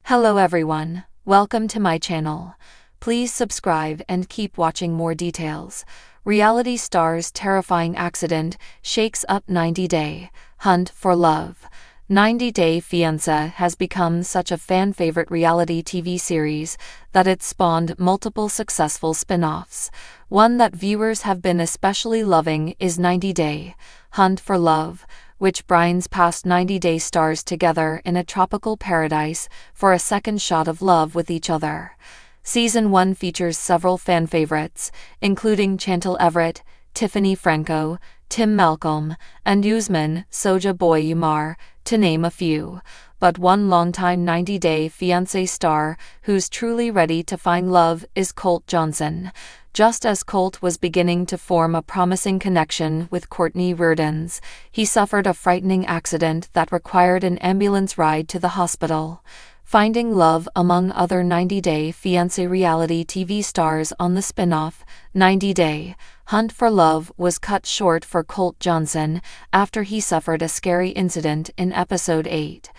Hello everyone, welcome to my channel. Please subscribe and keep watching more details. Reality star's terrifying accident shakes up 90-day hunt for love. 90 Day Fiancé has become such a fan-favorite reality TV series that it's spawned multiple successful spin-offs. One that viewers have been especially loving is 90 Day Hunt for Love, which brings past 90-day stars together in a tropical paradise for a second shot of love with each other. Season 1 features several fan favorites, including Chantal Everett, Tiffany Franco, Tim Malcolm, and Usman Soja Boy Umar, to name a few. But one longtime 90 Day Fiancé star who's truly ready to find love is Colt Johnson. Just as Colt was beginning to form a promising connection with Courtney Reardon's, he suffered a frightening accident that required an ambulance ride to the hospital. Finding love among other 90 Day Fiancé reality TV stars on the spin-off, 90 Day Hunt for Love was cut short for Colt Johnson after he suffered a scary incident in episode 8.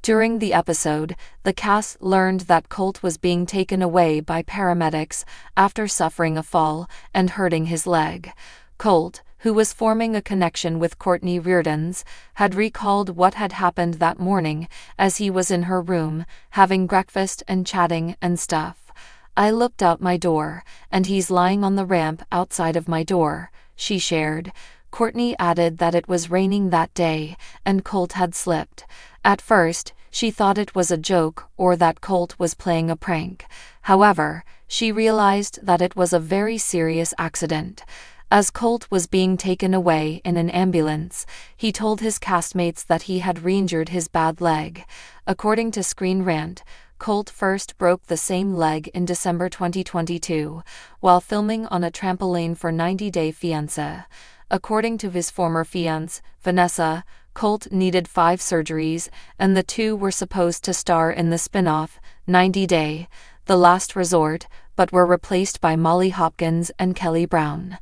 During the episode, the cast learned that Colt was being taken away by paramedics after suffering a fall and hurting his leg. Colt, who was forming a connection with Courtney Reardon's, had recalled what had happened that morning as he was in her room, having breakfast and chatting and stuff. "I looked out my door, and he's lying on the ramp outside of my door," she shared. Courtney added that it was raining that day, and Colt had slipped. At first, she thought it was a joke or that Colt was playing a prank. However, she realized that it was a very serious accident. As Colt was being taken away in an ambulance, he told his castmates that he had re-injured his bad leg. According to Screen Rant, Colt first broke the same leg in December 2022, while filming on a trampoline for 90 Day Fiancé. According to his former fiancée, Vanessa, Colt needed 5 surgeries, and the two were supposed to star in the spin-off, 90 Day, The Last Resort, but were replaced by Molly Hopkins and Kelly Brown.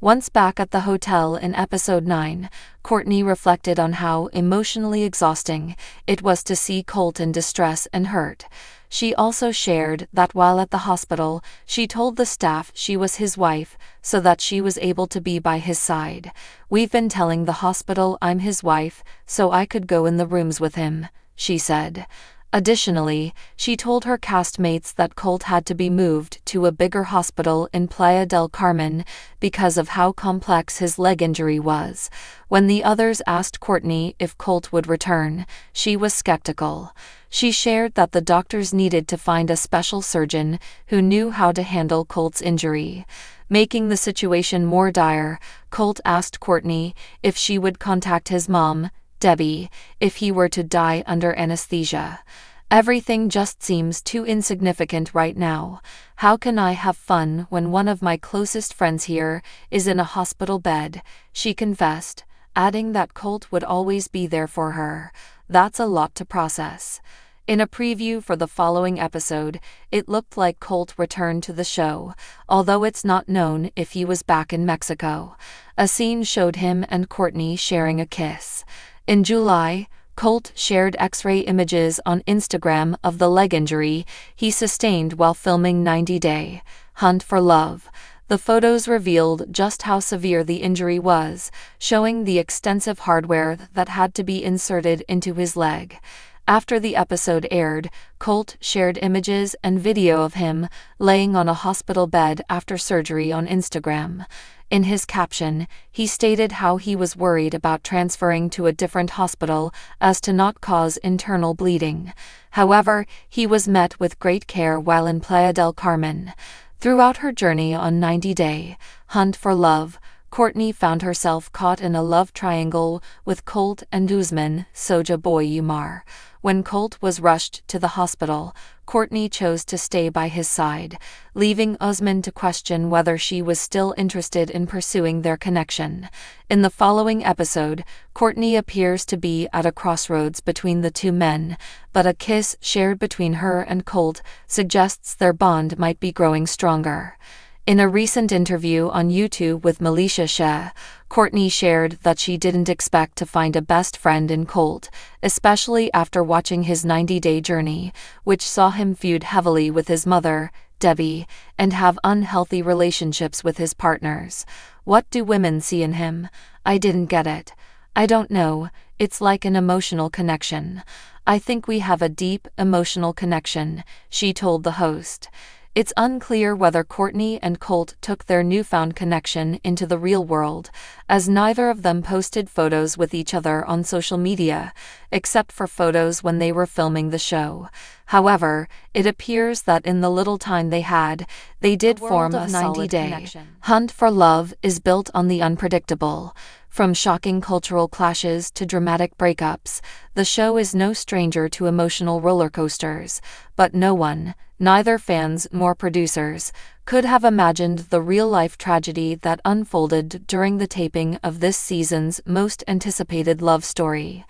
Once back at the hotel in episode 9, Courtney reflected on how emotionally exhausting it was to see Colt in distress and hurt. She also shared that while at the hospital, she told the staff she was his wife so that she was able to be by his side. "We've been telling the hospital I'm his wife so I could go in the rooms with him," she said. Additionally, she told her castmates that Colt had to be moved to a bigger hospital in Playa del Carmen because of how complex his leg injury was. When the others asked Courtney if Colt would return, she was skeptical. She shared that the doctors needed to find a special surgeon who knew how to handle Colt's injury. Making the situation more dire, Colt asked Courtney if she would contact his mom, Debbie, if he were to die under anesthesia. "Everything just seems too insignificant right now. How can I have fun when one of my closest friends here is in a hospital bed?" she confessed, adding that Colt would always be there for her. "That's a lot to process." In a preview for the following episode, it looked like Colt returned to the show, although it's not known if he was back in Mexico. A scene showed him and Courtney sharing a kiss. In July, Colt shared X-ray images on Instagram of the leg injury he sustained while filming 90 Day Hunt for Love. The photos revealed just how severe the injury was, showing the extensive hardware that had to be inserted into his leg. After the episode aired, Colt shared images and video of him laying on a hospital bed after surgery on Instagram. In his caption, he stated how he was worried about transferring to a different hospital as to not cause internal bleeding. However, he was met with great care while in Playa del Carmen. Throughout her journey on 90 Day Hunt for Love, Courtney found herself caught in a love triangle with Colt and Usman Soja Boy Umar. When Colt was rushed to the hospital, Courtney chose to stay by his side, leaving Usman to question whether she was still interested in pursuing their connection. In the following episode, Courtney appears to be at a crossroads between the two men, but a kiss shared between her and Colt suggests their bond might be growing stronger. In a recent interview on YouTube with Melisha Sheh, Kourtney shared that she didn't expect to find a best friend in Colt, especially after watching his 90-day journey, which saw him feud heavily with his mother, Debbie, and have unhealthy relationships with his partners. What do women see in him? I didn't get it. I don't know, it's like an emotional connection. I think we have a deep, emotional connection, she told the host. It's unclear whether Kourtney and Colt took their newfound connection into the real world, as neither of them posted photos with each other on social media, except for photos when they were filming the show. However, it appears that in the little time they had, they did form a 90-day hunt for love is built on the unpredictable. From shocking cultural clashes to dramatic breakups, the show is no stranger to emotional roller coasters, but no one, neither fans nor producers, could have imagined the real-life tragedy that unfolded during the taping of this season's most anticipated love story.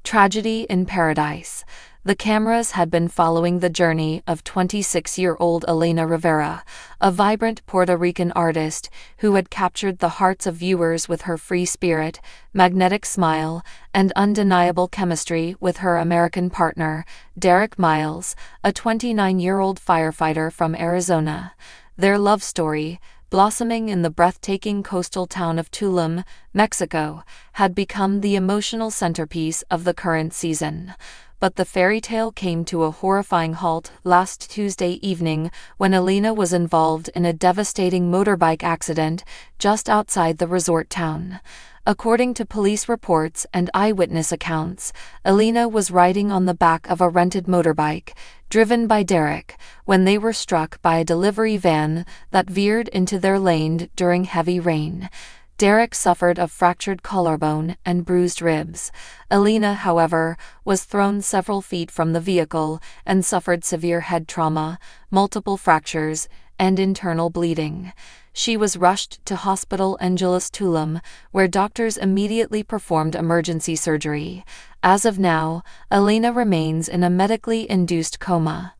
Tragedy in Paradise. The cameras had been following the journey of 26-year-old Elena Rivera, a vibrant Puerto Rican artist who had captured the hearts of viewers with her free spirit, magnetic smile, and undeniable chemistry with her American partner, Derek Miles, a 29-year-old firefighter from Arizona. Their love story, blossoming in the breathtaking coastal town of Tulum, Mexico, had become the emotional centerpiece of the current season. But the fairy tale came to a horrifying halt last Tuesday evening when Elena was involved in a devastating motorbike accident just outside the resort town. According to police reports and eyewitness accounts, Elena was riding on the back of a rented motorbike, driven by Derek, when they were struck by a delivery van that veered into their lane during heavy rain. Derek suffered a fractured collarbone and bruised ribs. Elena, however, was thrown several feet from the vehicle and suffered severe head trauma, multiple fractures, and internal bleeding. She was rushed to Hospital Angeles Tulum, where doctors immediately performed emergency surgery. As of now, Elena remains in a medically induced coma.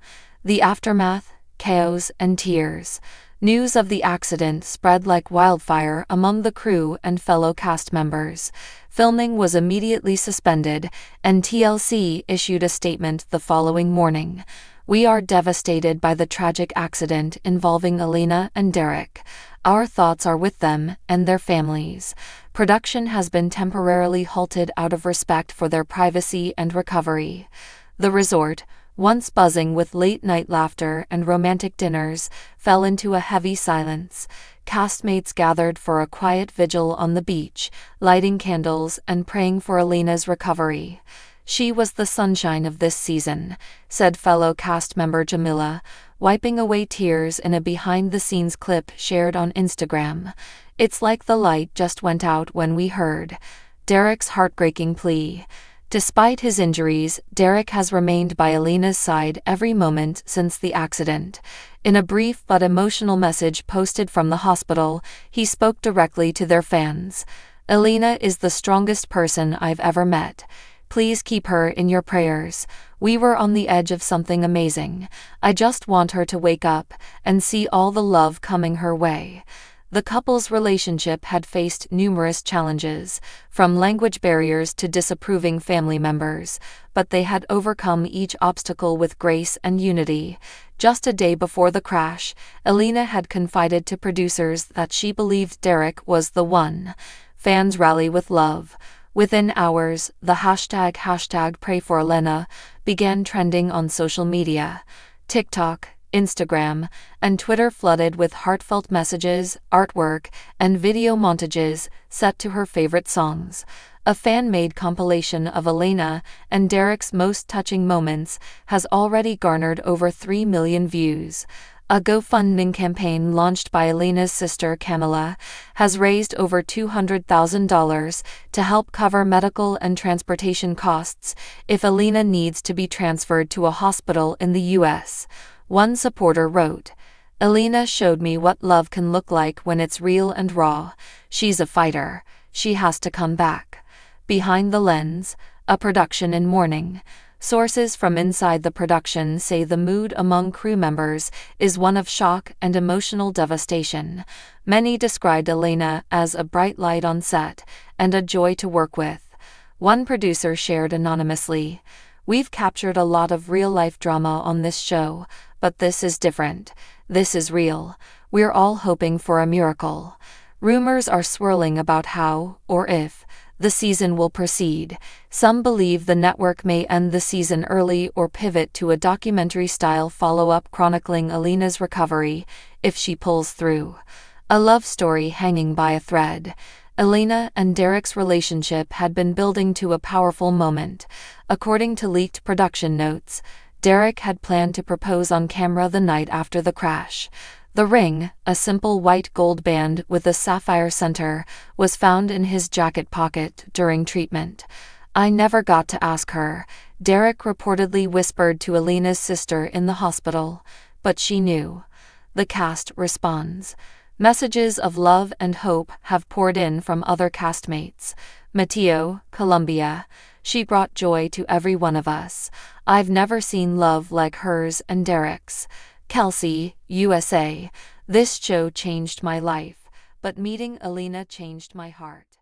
The aftermath, chaos and tears. News of the accident spread like wildfire among the crew and fellow cast members. Filming was immediately suspended, and TLC issued a statement the following morning. We are devastated by the tragic accident involving Elena and Derek. Our thoughts are with them and their families. Production has been temporarily halted out of respect for their privacy and recovery. The resort, once buzzing with late-night laughter and romantic dinners, fell into a heavy silence. Castmates gathered for a quiet vigil on the beach, lighting candles and praying for Elena's recovery. She was the sunshine of this season, said fellow cast member Jamila, wiping away tears in a behind-the-scenes clip shared on Instagram. It's like the light just went out when we heard Derek's heartbreaking plea. Despite his injuries, Derek has remained by Elena's side every moment since the accident. In a brief but emotional message posted from the hospital, he spoke directly to their fans. Elena is the strongest person I've ever met. Please keep her in your prayers. We were on the edge of something amazing. I just want her to wake up and see all the love coming her way. The couple's relationship had faced numerous challenges, from language barriers to disapproving family members, but they had overcome each obstacle with grace and unity. Just a day before the crash, Elena had confided to producers that she believed Derek was the one. Fans rally with love. Within hours, the hashtag #PrayForElena began trending on social media. TikTok, Instagram, and Twitter flooded with heartfelt messages, artwork, and video montages set to her favorite songs. A fan-made compilation of Elena and Derek's most touching moments has already garnered over 3 million views. A GoFundMe campaign launched by Elena's sister Camila has raised over $200,000 to help cover medical and transportation costs if Elena needs to be transferred to a hospital in the U.S. One supporter wrote, Elena showed me what love can look like when it's real and raw. She's a fighter. She has to come back. Behind the Lens, a production in mourning. Sources from inside the production say the mood among crew members is one of shock and emotional devastation. Many described Elena as a bright light on set and a joy to work with. One producer shared anonymously, "We've captured a lot of real-life drama on this show, but this is different. This is real. We're all hoping for a miracle." Rumors are swirling about how, or if, the season will proceed. Some believe the network may end the season early or pivot to a documentary-style follow-up chronicling Elena's recovery, if she pulls through. A love story hanging by a thread. Elena and Derek's relationship had been building to a powerful moment. According to leaked production notes, Derek had planned to propose on camera the night after the crash. The ring, a simple white gold band with a sapphire center, was found in his jacket pocket during treatment. "I never got to ask her," Derek reportedly whispered to Elena's sister in the hospital, "but she knew." The cast responds. Messages of love and hope have poured in from other castmates. Mateo, Colombia. "She brought joy to every one of us. I've never seen love like hers and Derek's." Kelsey, USA. "This show changed my life, but meeting Elena changed my heart."